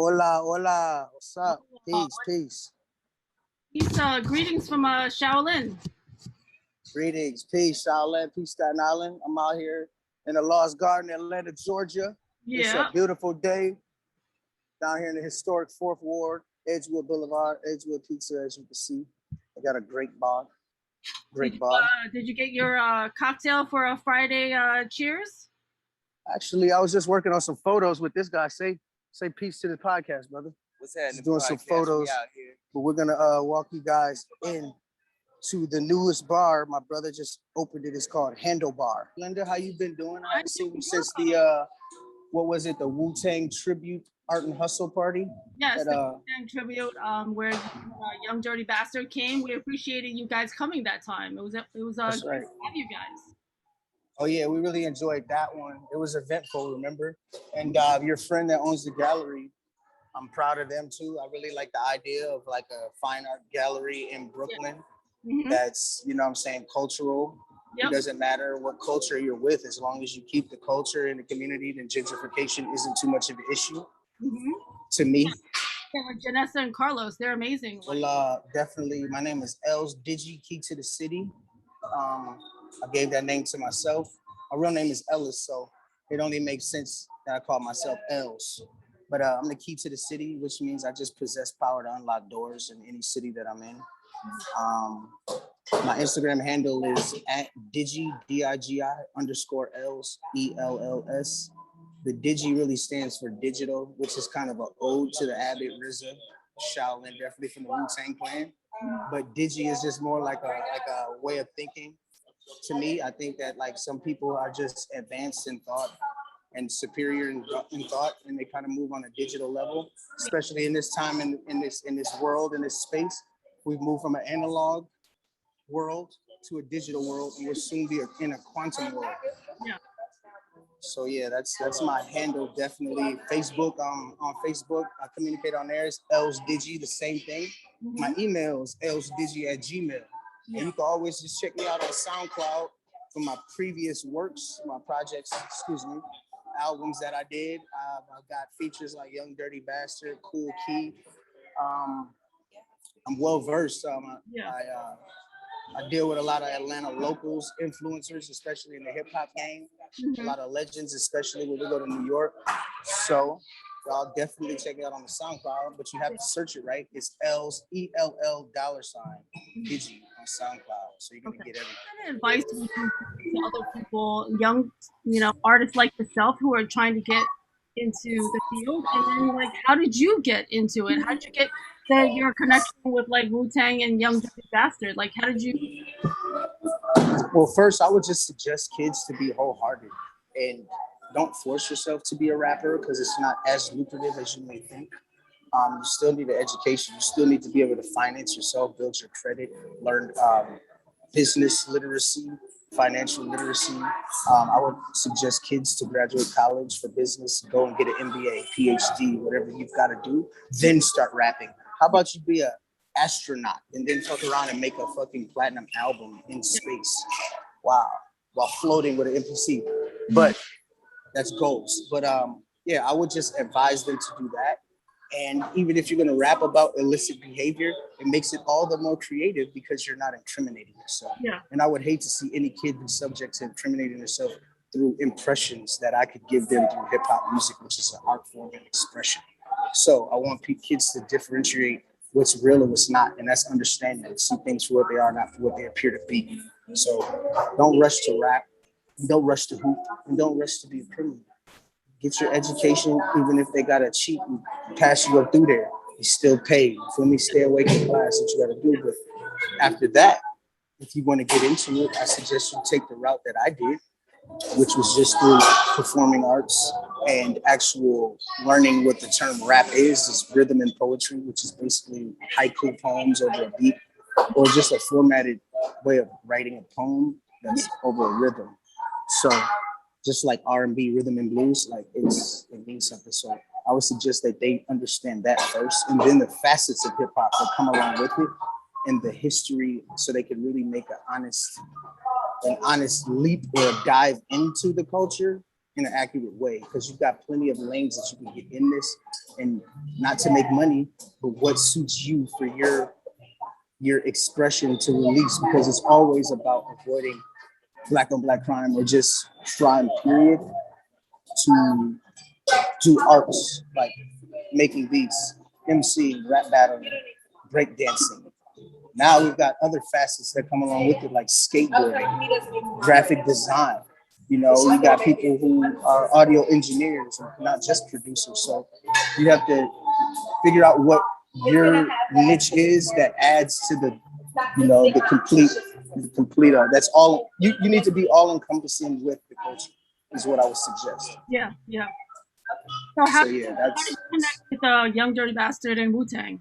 Hola, hola. What's up? Peace, peace. Greetings from Shaolin. Greetings, peace, Shaolin, peace, Staten Island. I'm out here in the Lost Garden, Atlanta, Georgia. Yeah. It's a beautiful day down here in the historic 4th Ward, Edgewood Boulevard, Edgewood Pizza, as you can see. I got a great bar. Did you get your cocktail for a Friday cheers? Actually, I was just working on some photos with this guy. Say peace to the podcast, brother. What's happening? Just doing some photos, but we're gonna walk you guys in to the newest bar my brother just opened. It is called Handlebar. Linda, how you been doing? I haven't seen you since the what was it, the Wu-Tang tribute Art and Hustle party? Yes, the Wu-Tang tribute where Young Dirty Bastard came. We appreciated you guys coming that time. It was That's great right. to have you guys. Oh yeah, we really enjoyed that one. It was eventful, remember? And your friend that owns the gallery, I'm proud of them too. I really like the idea of like a fine art gallery in Brooklyn. Yeah. Mm-hmm. That's, you know what I'm saying, cultural. Yep. It doesn't matter what culture you're with, as long as you keep the culture in the community, then gentrification isn't too much of an issue to me. Yeah, like Janessa and Carlos, they're amazing. Well, definitely. My name is Els, DIGI Key to the City. I gave that name to myself. My real name is Ellis, so it only makes sense that I call myself Els. But I'm the key to the city, which means I just possess power to unlock doors in any city that I'm in. My Instagram handle is @Digi, DIGI_Els, ELLS. The Digi really stands for digital, which is kind of an ode to the Abbot RZA, Shaolin, definitely from the Wu-Tang Clan. But Digi is just more like a way of thinking. To me, I think that like some people are just advanced in thought and superior in thought, and they kind of move on a digital level, especially in this time, in this world, in this space. We've moved from an analog world to a digital world, and we'll soon be in a quantum world. Yeah. So yeah, that's my handle, definitely. Facebook, on Facebook, I communicate on there. It's Els Digi, the same thing. My email is elsdigi@gmail. And you can always just check me out on SoundCloud for my previous works, my projects, albums that I did. I've got features like Young Dirty Bastard, Cool Key. I'm well versed. I deal with a lot of Atlanta locals, influencers, especially in the hip hop game. A lot of legends, especially when we go to New York. So y'all definitely check it out on the SoundCloud, but you have to search it right. It's Els, ELL $Digi on SoundCloud. So you're gonna get everything. What advice would you give to other people, young, artists like yourself who are trying to get into the field? And then like, how did you get into it? How did you get your connection with like Wu-Tang and Young Dirty Bastard? Like, how did you? Well, first, I would just suggest kids to be wholehearted and don't force yourself to be a rapper because it's not as lucrative as you may think. You still need an education. You still need to be able to finance yourself, build your credit, learn business literacy, financial literacy. I would suggest kids to graduate college for business, go and get an MBA, PhD, whatever you've got to do, then start rapping. How about you be an astronaut and then fuck around and make a fucking platinum album in space? Wow, while floating with an NPC. But that's goals. But yeah, I would just advise them to do that. And even if you're going to rap about illicit behavior, it makes it all the more creative because you're not incriminating yourself. Yeah. And I would hate to see any kid be subject to incriminating themselves through impressions that I could give them through hip hop music, which is an art form and expression. So I want kids to differentiate what's real and what's not. And that's understanding and see things for what they are, not for what they appear to be. So don't rush to rap, don't rush to hoop, and don't rush to be a criminal. Get your education, even if they gotta cheat and pass you up through there. You still pay. For me, stay awake in class, what you gotta do. But after that, if you want to get into it, I suggest you take the route that I did, which was just through performing arts and actual learning what the term rap is. It's rhythm and poetry, which is basically haiku poems over a beat, or just a formatted way of writing a poem that's over a rhythm. So just like R&B, rhythm and blues, like it means something. So I would suggest that they understand that first, and then the facets of hip hop that come along with it, and the history, so they can really make an honest leap or a dive into the culture in an accurate way, because you've got plenty of lanes that you can get in this, and not to make money, but what suits you for your expression to release, because it's always about avoiding black on black crime or just crime period, to do arts like making beats, MC, rap battling, break dancing. Now we've got other facets that come along with it, like skateboarding, graphic design. You know, we got people who are audio engineers, not just producers. So you have to figure out what your niche is that adds to the, you know, the complete. That's all you need to be all encompassing with the culture, is what I would suggest. Yeah, yeah. So how So yeah, how did you connect with Young Dirty Bastard and Wu-Tang?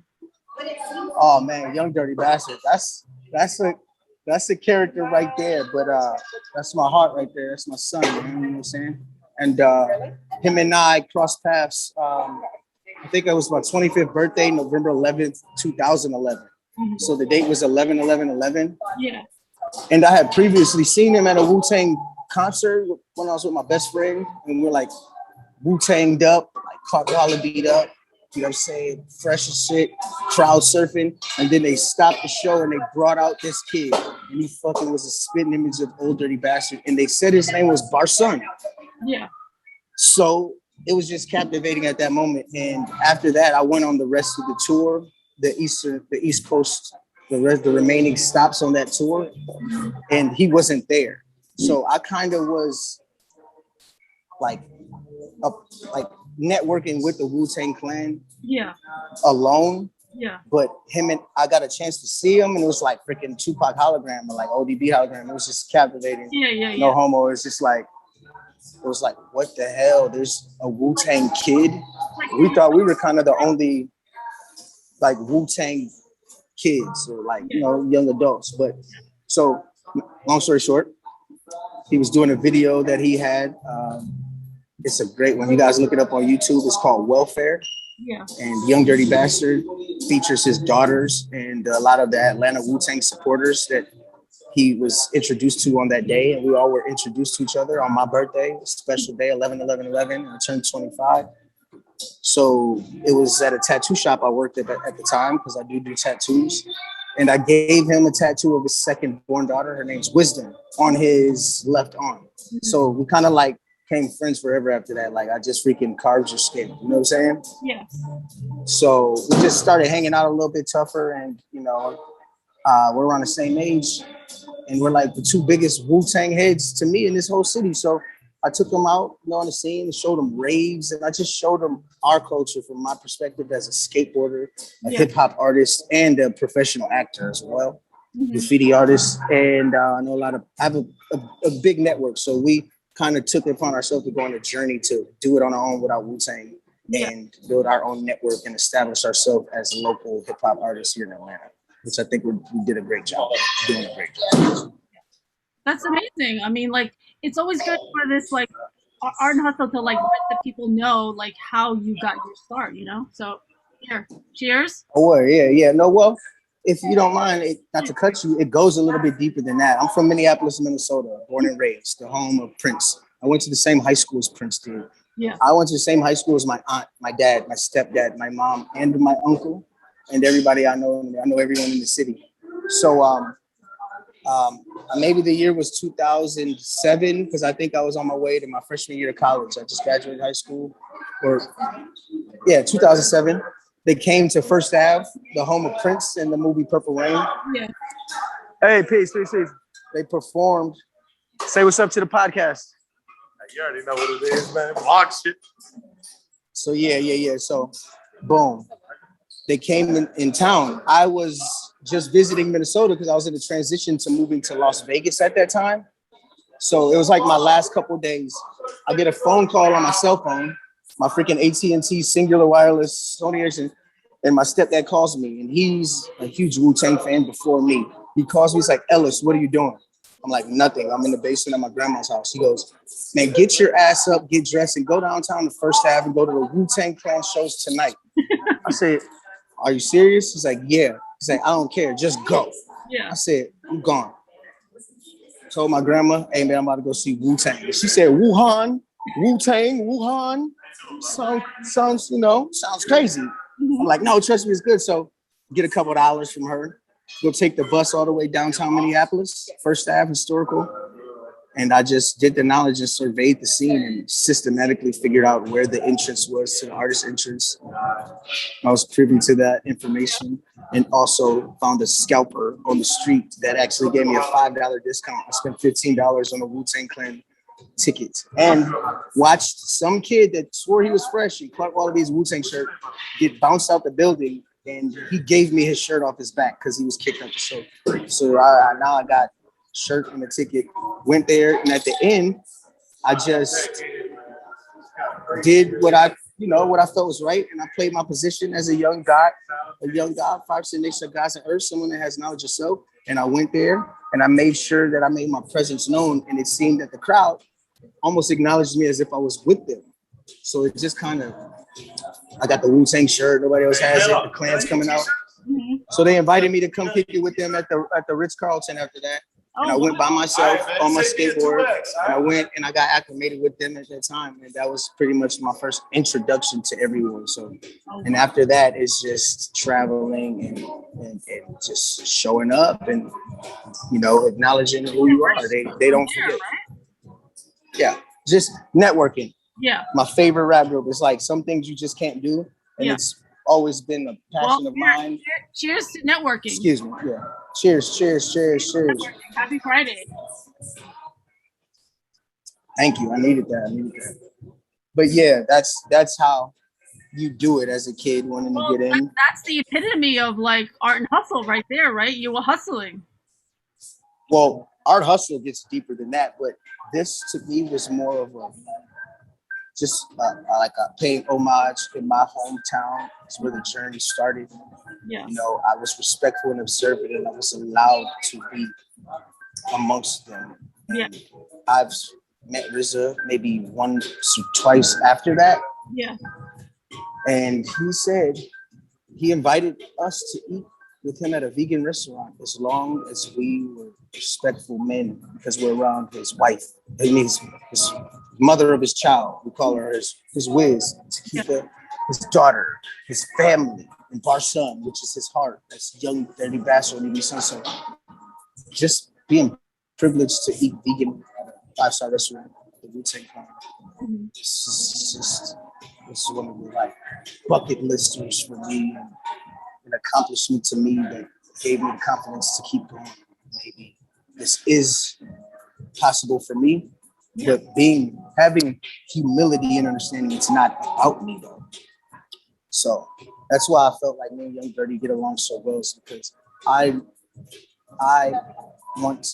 oh man, Young Dirty Bastard. That's a character right there. But that's my heart right there. That's my son, man. You know what I'm saying? And him and I crossed paths. I think it was my 25th birthday, November 11th, 2011. Mm-hmm. So the date was 11/11/11. Yeah. And I had previously seen him at a Wu-Tang concert when I was with my best friend, and we're like Wu-Tanged up, like caught collar beat up. You know what I'm saying? Fresh as shit, crowd surfing. And then they stopped the show and they brought out this kid. And he fucking was a spitting image of Old Dirty Bastard. And they said his name was Barson. Yeah. So it was just captivating at that moment. And after that, I went on the rest of the tour, the East Coast, the remaining stops on that tour. And he wasn't there. So I kind of was like networking with the Wu-Tang Clan, alone. Yeah. But I got a chance to see him, and it was like freaking Tupac hologram or like ODB hologram. It was just captivating. Yeah. No homo. It's just like, it was like, what the hell? There's a Wu-Tang kid. We thought we were kind of the only like Wu-Tang kids, or like, you know, young adults. But so long story short, he was doing a video that he had. It's a great one. You guys look it up on YouTube. It's called Welfare. Yeah. And Young Dirty Bastard features his daughters and a lot of the Atlanta Wu-Tang supporters that he was introduced to on that day. And we all were introduced to each other on my birthday, a special day, 11/11/11. And I turned 25. So it was at a tattoo shop I worked at the time, because I do tattoos. And I gave him a tattoo of his second born daughter. Her name's Wisdom, on his left arm. So we kind of like became friends forever after that. Like, I just freaking carved your skin. You know what I'm saying? Yeah. So we just started hanging out a little bit tougher, and you know, we're around the same age, and we're like the two biggest Wu-Tang heads to me in this whole city. So I took him out, you know, on the scene and showed him raves, and I just showed him our culture from my perspective as a skateboarder, a hip hop artist, and a professional actor as well, graffiti artist. And I know I have a big network, so we kind of took it upon ourselves to go on a journey to do it on our own without Wu-Tang, and build our own network and establish ourselves as local hip hop artists here in Atlanta, which I think we did a great job of doing a great job. That's amazing. I mean, like, it's always good for this, like, art and hustle to, like, let the people know, like, how you got your start, you know? So, here, cheers. Oh, yeah. No, well, if you don't mind, not to cut you, it goes a little bit deeper than that. I'm from Minneapolis, Minnesota, born and raised, the home of Prince. I went to the same high school as Prince did. Yeah. I went to the same high school as my aunt, my dad, my stepdad, my mom, and my uncle, and everybody I know. I know everyone in the city. So maybe the year was 2007, because I think I was on my way to my freshman year of college. I just graduated high school. 2007. They came to First Ave, the home of Prince in the movie Purple Rain. Yeah. Hey, peace. They performed. Say what's up to the podcast. You already know what it is, man. Vlog shit. So yeah. So, boom. They came in town. I was just visiting Minnesota because I was in the transition to moving to Las Vegas at that time. So it was like my last couple of days. I get a phone call on my cell phone, my freaking AT&T singular wireless Sony Ericsson, and my stepdad calls me, and he's a huge Wu-Tang fan before me. He calls me, he's like, Ellis, what are you doing? I'm like, nothing. I'm in the basement of my grandma's house. He goes, man, get your ass up, get dressed, and go downtown to First Ave and go to the Wu-Tang Clan shows tonight. I said, are you serious? He's like, yeah. He's like, I don't care, just go. Yeah. I said, I'm gone. Told my grandma, hey man, I'm about to go see Wu-Tang. She said, Wuhan. Wu-Tang, Wuhan, sounds crazy. I'm like, no, trust me, it's good. So get a couple of dollars from her, go take the bus all the way downtown Minneapolis, First Ave, historical. And I just did the knowledge and surveyed the scene and systematically figured out where the entrance was to the artist entrance. I was privy to that information and also found a scalper on the street that actually gave me a $5 discount. I spent $15 on a Wu-Tang Clan ticket and watched some kid that swore he was fresh and Clark Wallabee's Wu-Tang shirt get bounced out the building, and he gave me his shirt off his back because he was kicked out the show. So now I got shirt and a ticket, went there, and at the end, I just did what I felt was right, and I played my position as a young god, 5 next to guys on earth, someone that has knowledge of self. And I went there and I made sure that I made my presence known, and it seemed that the crowd almost acknowledged me as if I was with them. So it just kind of, I got the Wu-Tang shirt, nobody else has it, the Klan's coming out. So they invited me to come kick it with them at the Ritz-Carlton after that. And I went by myself on my skateboard, and I went and I got acclimated with them at that time. And that was pretty much my first introduction to everyone. So, and after that, it's just traveling and just showing up and, acknowledging who you are. They don't forget. Yeah, just networking. Yeah. My favorite rap group is like some things you just can't do. And it's always been a passion of mine. Cheers to networking. Excuse me. Yeah. Cheers. Happy Friday. Thank you. I needed that. But yeah, that's how you do it as a kid wanting to get in. That's the epitome of like art and hustle right there, right? You were hustling. Well, art hustle gets deeper than that, but this to me was more of paying homage in my hometown. It's where the journey started. Yeah. I was respectful and observant, and I was allowed to be amongst them. Yeah. I've met RZA maybe once or twice after that. Yeah. And he said he invited us to eat with him at a vegan restaurant as long as we were respectful men, because we're around his wife. His mother of his child. We call her his whiz, to keep his daughter, his family, and our son, which is his heart. That's young, dirty bastard, and son. So just being privileged to eat vegan at a 5-star restaurant, the Wu-Tang Clan. This is one of the like bucket listers for me, and an accomplishment to me that gave me the confidence to keep going. Maybe this is possible for me, but having humility and understanding it's not about me though. So that's why I felt like me and Young Dirty get along so well, because I want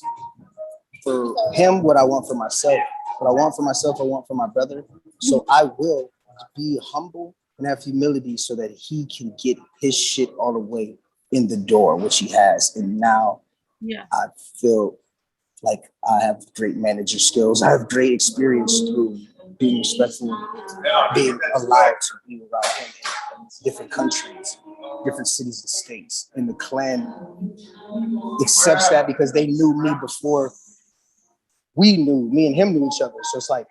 for him what I want for myself. What I want for myself, I want for my brother. So I will be humble and have humility so that he can get his shit all the way in the door, which he has. And now I feel like I have great manager skills. I have great experience through being respectful, being allowed to be around him in different countries, different cities and states. And the Klan accepts that because they knew me before me and him knew each other. So it's like,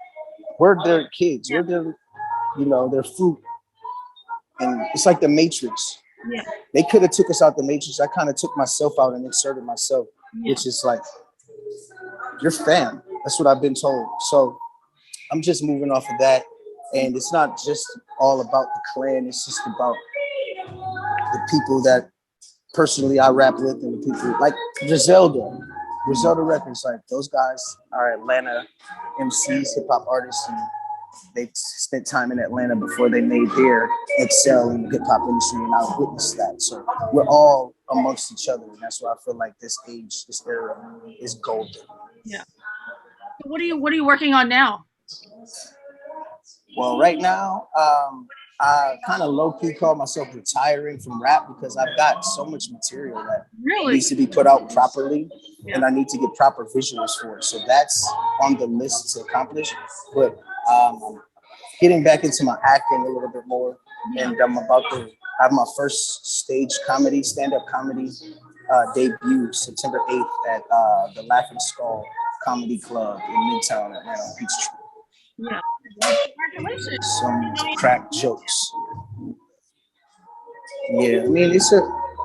we're their kids, we're their fruit. And it's like the Matrix. Yeah. They could have took us out the Matrix. I kind of took myself out and inserted myself, which is like, you're fam. That's what I've been told. So I'm just moving off of that. And it's not just all about the Klan. It's just about the people that personally I rap with, and the people like Griselda Records. Like, those guys are Atlanta MCs, hip hop artists, and they spent time in Atlanta before they made their excel in the hip hop industry, and I witnessed that. So we're all amongst each other, and that's why I feel like this era is golden. Yeah. So what are you working on now? Well, right now, I kind of low-key call myself retiring from rap because I've got so much material that needs to be put out properly, and I need to get proper visuals for it. So that's on the list to accomplish. But getting back into my acting a little bit more, and I'm about to have my first stand-up comedy debut September 8th at the Laughing Skull Comedy Club in Midtown Atlanta, Peachtree. Yeah. Well, congratulations. Some crack jokes. Yeah, I mean, it's a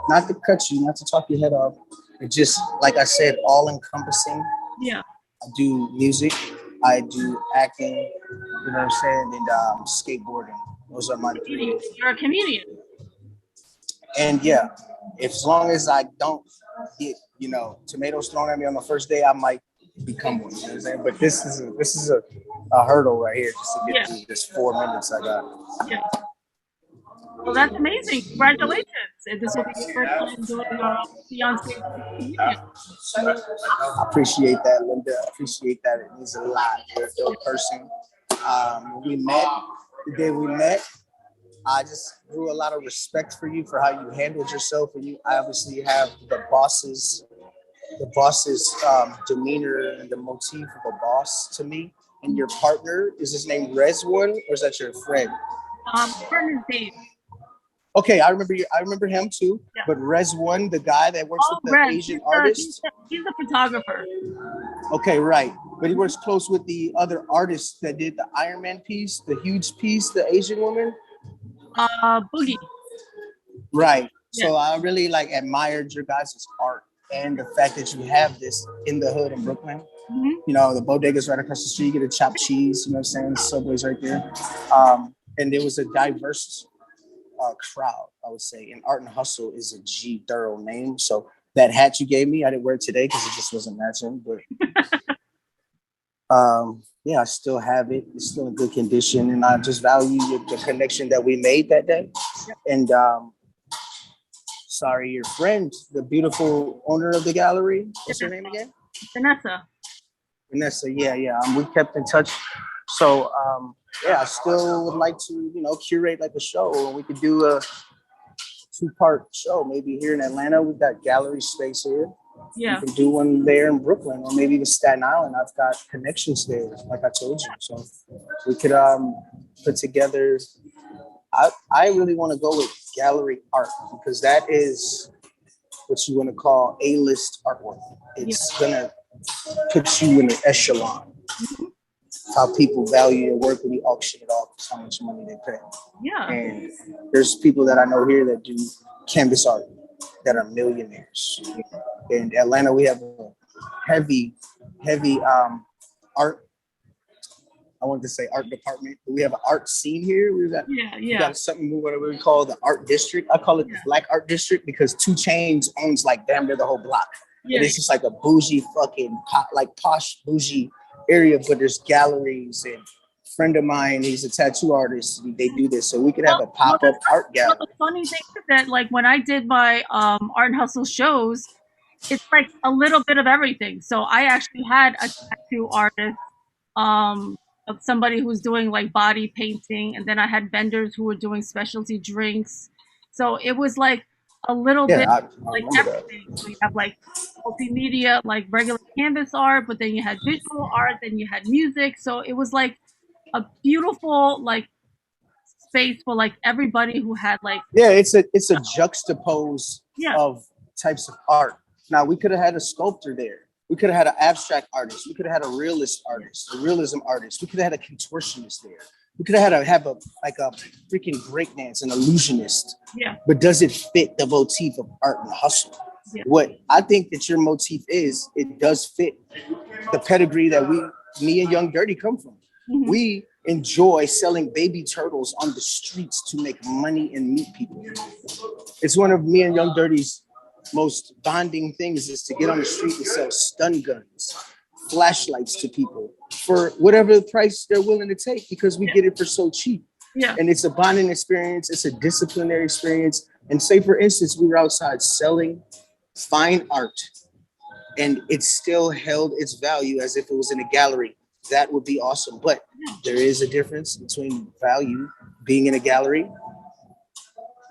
not to cut you, not to talk your head off. It just, like I said, all encompassing. Yeah. I do music, I do acting, you know what I'm saying, and skateboarding. Those are my three. You're a comedian. And yeah, if as long as I don't get, tomatoes thrown at me on the first day, I might become one. You know what I'm saying? But this is a hurdle right here just to Yeah. get through this 4 minutes I got. Yeah. Well, that's amazing. Congratulations. And this will be your first time doing Beyonce as a comedian. I appreciate that, Linda. I appreciate that. It means a lot. You're a dope person. When the day we met, I just grew a lot of respect for you for how you handled yourself, and you obviously have the boss's demeanor and the motif of a boss to me. And your partner, is his name Rezwan, or is that your friend? Partner's Dave. Okay, I remember him too. Yeah. But Rezwan, the guy that works with the Asian artist. He's a photographer. Okay, right. But he works close with the other artist that did the Iron Man piece, the huge piece, the Asian woman. Boogie. Right. Yeah. So I really admired your guys' art and the fact that you have this in the hood in Brooklyn. Mm-hmm. You know, the bodega's right across the street, you get a chopped cheese, you know what I'm saying? The Subway's right there. And there was a diverse crowd, I would say. And Artandhustle is a G thorough name. So that hat you gave me, I didn't wear it today because it just wasn't matching. But yeah, I still have it. It's still in good condition. And I just value the connection that we made that day. And sorry, your friend, the beautiful owner of the gallery. What's her name again? Vanessa, yeah. We kept in touch. So yeah, I still would like to, curate a show, and we could do a 2-part show. Maybe here in Atlanta, we've got gallery space here. Yeah. We can do one there in Brooklyn, or maybe even Staten Island. I've got connections there, like I told you. So we could put together. I really want to go with gallery art because that is what you want to call A-list artwork. It's gonna put you in an echelon. How people value your work when you auction it off, how much money they pay. Yeah. And there's people that I know here that do canvas art that are millionaires. In Atlanta, we have a heavy art. I wanted to say art department, but we have an art scene here. We got something what we call the art district. I call it the Black Art District because 2 Chainz owns damn near the whole block. Yeah. And it's just a bougie fucking posh bougie area, but there's galleries. And a friend of mine, he's a tattoo artist. They do this, so we could have a pop-up art gallery. Well, the funny thing is that when I did my Artandhustle shows, it's a little bit of everything. So I actually had a tattoo artist, of somebody who's doing body painting, and then I had vendors who were doing specialty drinks. So it was a little bit everything. So you have multimedia, regular canvas art, but then you had visual art, then you had music. So it was a beautiful space for everybody who had it's a juxtapose of types of art. Now we could have had a sculptor there. We could have had an abstract artist. We could have had a realist artist, a realism artist. We could have had a contortionist there. We could have had a freaking breakdance, an illusionist. Yeah. But does it fit the motif of art and hustle? Yeah. What I think that your motif is, it does fit the pedigree that me and Young Dirty come from. Mm-hmm. We enjoy selling baby turtles on the streets to make money and meet people. It's one of me and Young Dirty's most bonding things is to get on the street and sell stun guns, flashlights to people for whatever price they're willing to take because we get it for so cheap. Yeah. And it's a bonding experience. It's a disciplinary experience. And say, for instance, we were outside selling fine art and it still held its value as if it was in a gallery. That would be awesome. But there is a difference between value being in a gallery.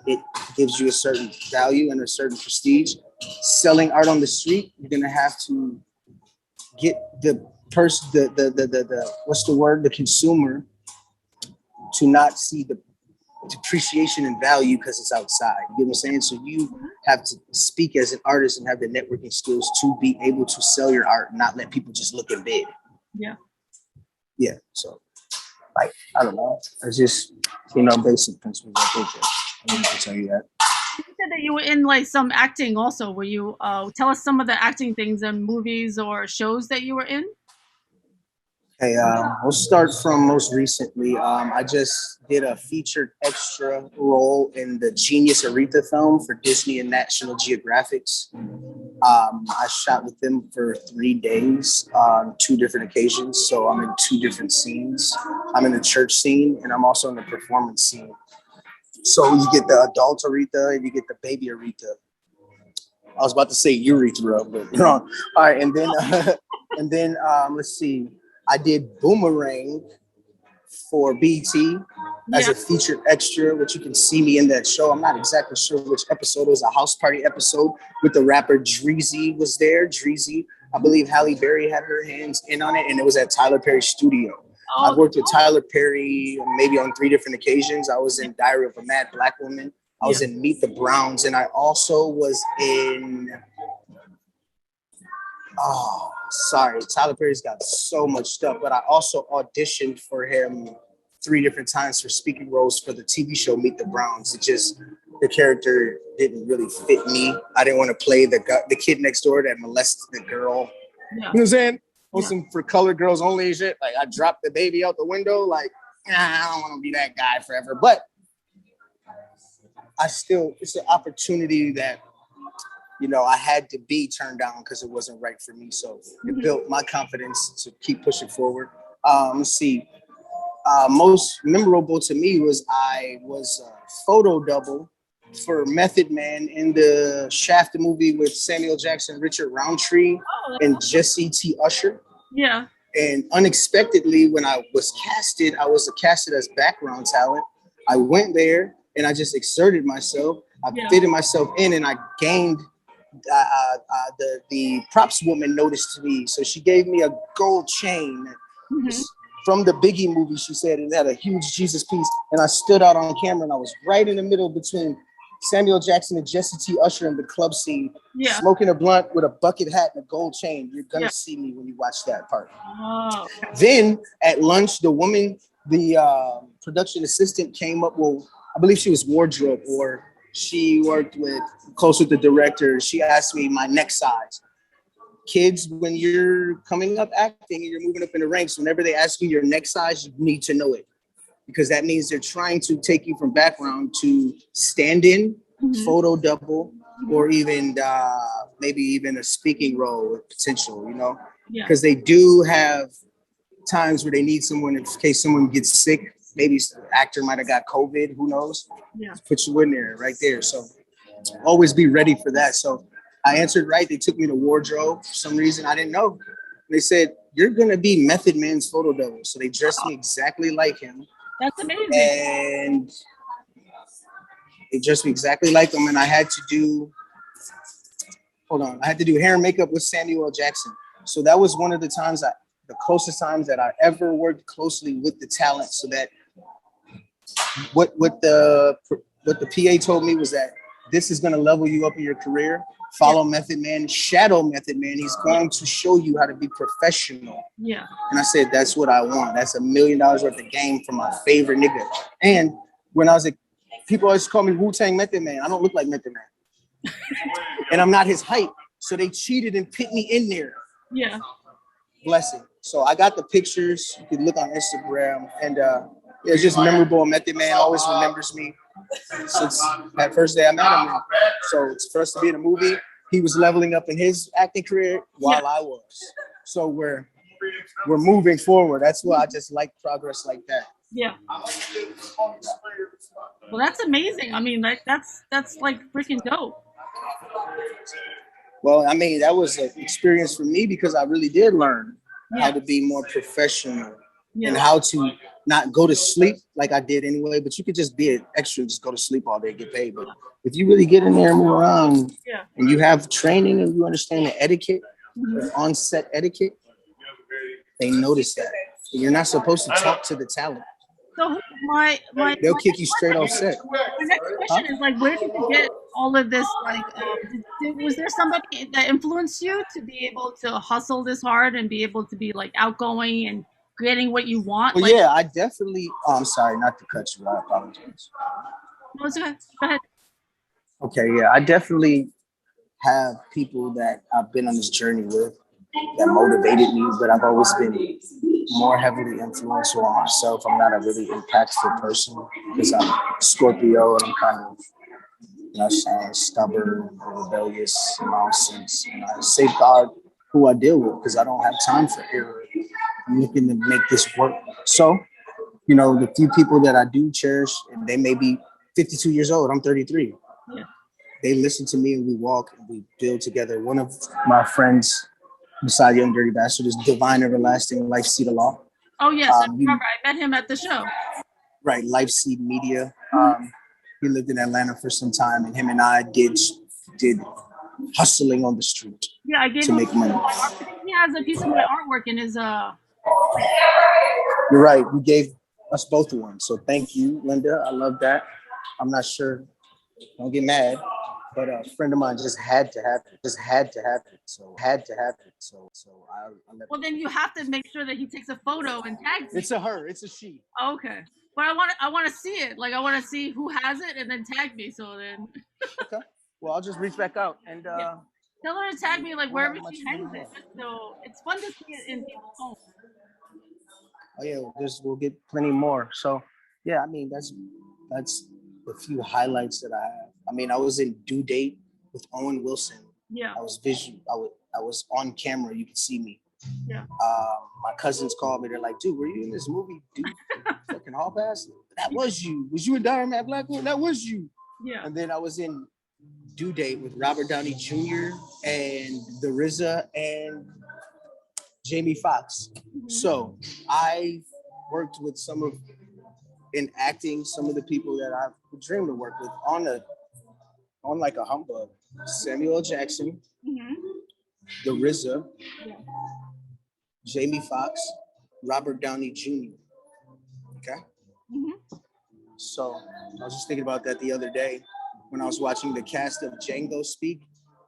It gives you a certain value and a certain prestige. Selling art on the street, you're gonna have to get the person, the consumer, to not see the depreciation in value because it's outside. You get what I'm saying? So you have to speak as an artist and have the networking skills to be able to sell your art and not let people just look and bid. Yeah. Yeah. So Like, I don't know. It's just, basic principles. I think that I need to tell you that. You said that you were in like some acting also. Were you tell us some of the acting things and movies or shows that you were in? Hey, we'll start from most recently. I just did a featured extra role in the Genius Aretha film for Disney and National Geographics. I shot with them for 3 days on 2 different occasions. So I'm in 2 different scenes. I'm in the church scene and I'm also in the performance scene. So you get the adult Aretha and you get the baby Aretha. I was about to say urethra, but you're wrong. All right, and then let's see. I did Boomerang for BT as a featured extra, which you can see me in that show. I'm not exactly sure which episode. It was a house party episode with the rapper Dreezy was there. Dreezy, I believe Halle Berry had her hands in on it, and it was at Tyler Perry's studio. I've worked with Tyler Perry maybe on 3 different occasions. I was in Diary of a Mad Black Woman. I was in Meet the Browns, and I also was in... Oh, sorry. Tyler Perry's got so much stuff, but I also auditioned for him 3 different times for speaking roles for the TV show Meet the Browns. It just, the character didn't really fit me. I didn't want to play the kid next door that molested the girl. You know what I'm saying? Some for colored girls only and shit. Like, I dropped the baby out the window. Like, I don't want to be that guy forever. But it's an opportunity that, I had to be turned down because it wasn't right for me. So it built my confidence to keep pushing forward. Let's see. Most memorable to me was I was a photo double for Method Man in the Shaft movie with Samuel Jackson, Richard Roundtree, and Jesse T. Usher. Yeah. And unexpectedly, when I was casted as background talent. I went there and I just exerted myself. I fitted myself in, and I gained. The props woman noticed me, so she gave me a gold chain from the Biggie movie. She said it had a huge Jesus piece, and I stood out on camera, and I was right in the middle between Samuel Jackson and Jesse T. Usher in the club scene, smoking a blunt with a bucket hat and a gold chain. You're gonna see me when you watch that part. Oh. Then at lunch, the production assistant came up. Well, I believe she was wardrobe, or she worked close with the director. She asked me my neck size. Kids, when you're coming up acting and you're moving up in the ranks, whenever they ask you your neck size, you need to know it, because that means they're trying to take you from background to stand-in, photo double, or even maybe even a speaking role with potential, because they do have times where they need someone in case someone gets sick. Maybe the actor might have got COVID, who knows? Put you in there, right there. So always be ready for that. So I answered right. They took me to wardrobe. For some reason, I didn't know. They said, you're going to be Method Man's photo double. So they dressed me exactly like him. That's amazing. And they dressed me exactly like him. And I had to do hair and makeup with Samuel Jackson. So that was one of the closest times that I ever worked closely with the talent, so that what the PA told me was that this is going to level you up in your career. Follow Method Man, shadow Method Man. He's going to show you how to be professional. Yeah. And I said, that's what I want. That's $1 million worth of game for my favorite nigga. And when I was people always call me Wu-Tang Method Man. I don't look like Method Man. And I'm not his height. So they cheated and put me in there. Yeah. Blessing. So I got the pictures. You can look on Instagram, and it's just memorable. Method Man always remembers me since that first day I met him. So it's for us to be in a movie. He was leveling up in his acting career while I was. So we're moving forward. That's why I just like progress like that. Yeah. Well, that's amazing. I mean, that's like freaking dope. Well, I mean, that was an experience for me because I really did learn how to be more professional and how to not go to sleep like I did anyway. But you could just be an extra, just go to sleep all day, get paid. But if you really get in there and move around and you have training and you understand the etiquette, the on-set etiquette, they notice that. You're not supposed to talk to the talent. So they'll kick you straight off set. My next question is like, where did you get all of this? Like, was there somebody that influenced you to be able to hustle this hard and be able to be like outgoing and getting what you want? Well, Like, yeah, I definitely. Oh, I'm sorry, not to cut you. I apologize. no, it's okay. Go ahead. Okay, yeah, I definitely have people that I've been on this journey with that motivated me, but I've always been more heavily influential on myself. I'm not a really impactful person because I'm Scorpio and I'm kind of, you know, stubborn, rebellious in all sense. And I safeguard who I deal with because I don't have time for error. I'm looking to make this work. So, you know, the few people that I do cherish, and they may be 52 years old, I'm 33. Yeah. They listen to me and we walk and we build together. One of my friends, beside Young Dirty Bastard, is Divine Everlasting Life Seed of Law. Oh yes, I remember. I met him at the show. Right, Life Seed Media. He lived in Atlanta for some time, and him and I did hustling on the street Yeah, I gave to him. make money. I think he has a piece of my artwork in his. You're right. You gave us both one, so thank you, Linda. I love that. I'm not sure. Don't get mad, but a friend of mine just had to have it. Just had to have it. So had to have it. So I let Well, then you have to make sure that he takes a photo and tags me. It's a her. It's a she. Okay, but I want to see it. Like I want to see who has it and then tag me. So then. Okay. Well, I'll just reach back out and Yeah. Tell her to tag me like we'll have wherever much she fun hangs with it. that. So it's fun to see it in people's homes. Oh yeah, we'll get plenty more. So yeah, I mean that's a few highlights that I have. I mean, I was in Due Date with Owen Wilson. Yeah. I was visual. I was on camera. You could see me. Yeah. My cousins called me. They're like, "Dude, were you in this movie, dude? Fucking Hall Pass? That was you. Was you in Diamond Black Woman? That was you." Yeah. And then I was in Due Date with Robert Downey Jr. and the RZA and Jamie Foxx. Mhm. So I worked with in acting, some of the people that I would dream to work with on like a humbug. Samuel L. Jackson, Mhm. the RZA, Yeah. Jamie Foxx, Robert Downey Jr. Okay. Mhm. So I was just thinking about that the other day when I was watching the cast of Django speak,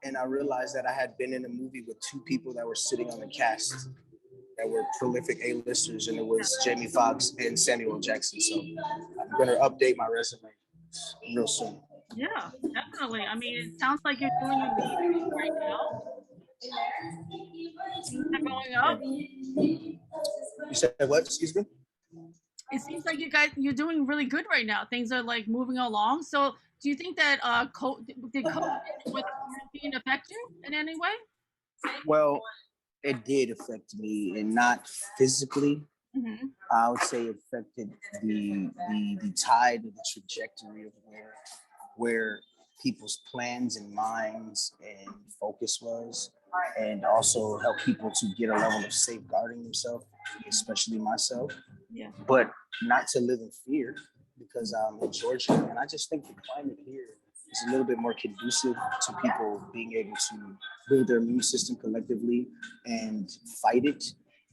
and I realized that I had been in a movie with two people that were sitting on the cast that were prolific A-listers, and it was Jamie Foxx and Samuel L. Jackson. So I'm gonna update my resume real soon. Yeah, definitely. I mean, it sounds like you're doing amazing right now. Things are going up. You said what? Excuse me? It seems like you're doing really good right now. Things are like moving along. So, do you think that did COVID with quarantine affect you in any way? Well, it did affect me, and not physically. Mm-hmm. I would say it affected the tide of the trajectory of where people's plans and minds and focus was, and also help people to get a level of safeguarding themselves, especially myself, Yeah. but not to live in fear because I'm in Georgia, and I just think the climate here is a little bit more conducive to people being able to build their immune system collectively and fight it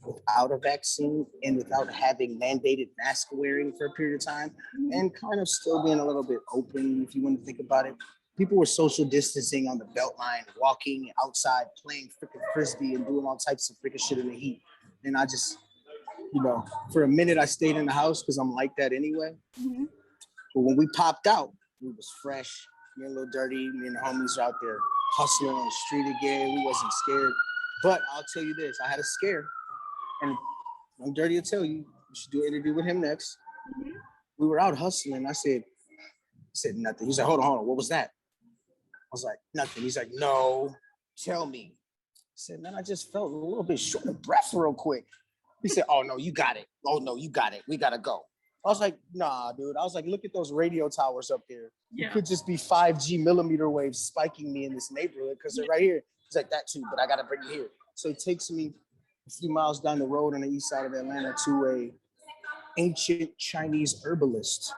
without a vaccine and without having mandated mask wearing for a period of time, and kind of still being a little bit open if you want to think about it. People were social distancing on the Beltline, walking outside, playing freaking frisbee and doing all types of freaking shit in the heat. And I just, you know, for a minute I stayed in the house because I'm like that anyway. Mm-hmm. But when we popped out, we was fresh. Me and Lil Dirty, me and the homies are out there hustling on the street again. We wasn't scared. But I'll tell you this, I had a scare. And I'm Dirty to tell you, you should do an interview with him next. Mm-hmm. We were out hustling. He said nothing. He's like, hold on. What was that? I was like, nothing. He's like, no, tell me. I said, man, I just felt a little bit short of breath real quick. He said, oh no, you got it. Oh no, you got it. We gotta go. I was like, nah, dude. I was like, look at those radio towers up there. Yeah. It could just be 5G millimeter waves spiking me in this neighborhood because they're right here. He's like, that too, but I gotta bring you here. So he takes me a few miles down the road on the east side of Atlanta to a ancient Chinese herbalist,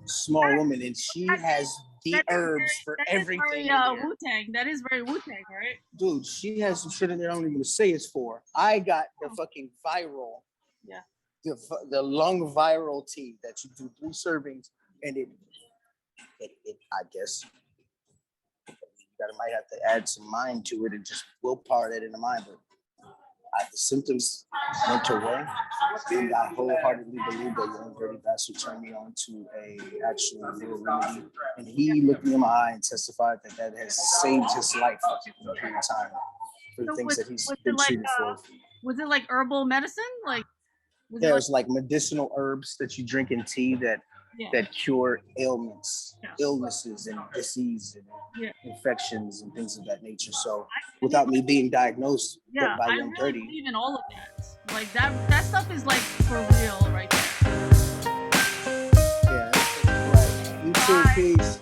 small woman, and she has the herbs for everything in there. Wu-Tang. That is very Wu-Tang, right? Dude, she has some shit in there I don't even say it's for. I got the fucking viral, Yeah. the lung viral tea that you do 3 servings, and it I guess you might have to add some mind to it and just willpower that in the mind, but The symptoms went away, and I wholeheartedly believe that Young Dirty Bastard turned me on to a actual real remedy. And he looked me in my eye and testified that that has saved his life in a period of time for the So things that he's was been it like treated for. was it like herbal medicine? Like was it There's like medicinal herbs that you drink in tea that yeah. that cure ailments, Yeah. illnesses, and disease and Yeah. infections and things of that nature. So, without me being diagnosed Yeah, by I Young really Dirty, believe in all of that. Like that stuff is like for real right there. yeah, right. You too, peace.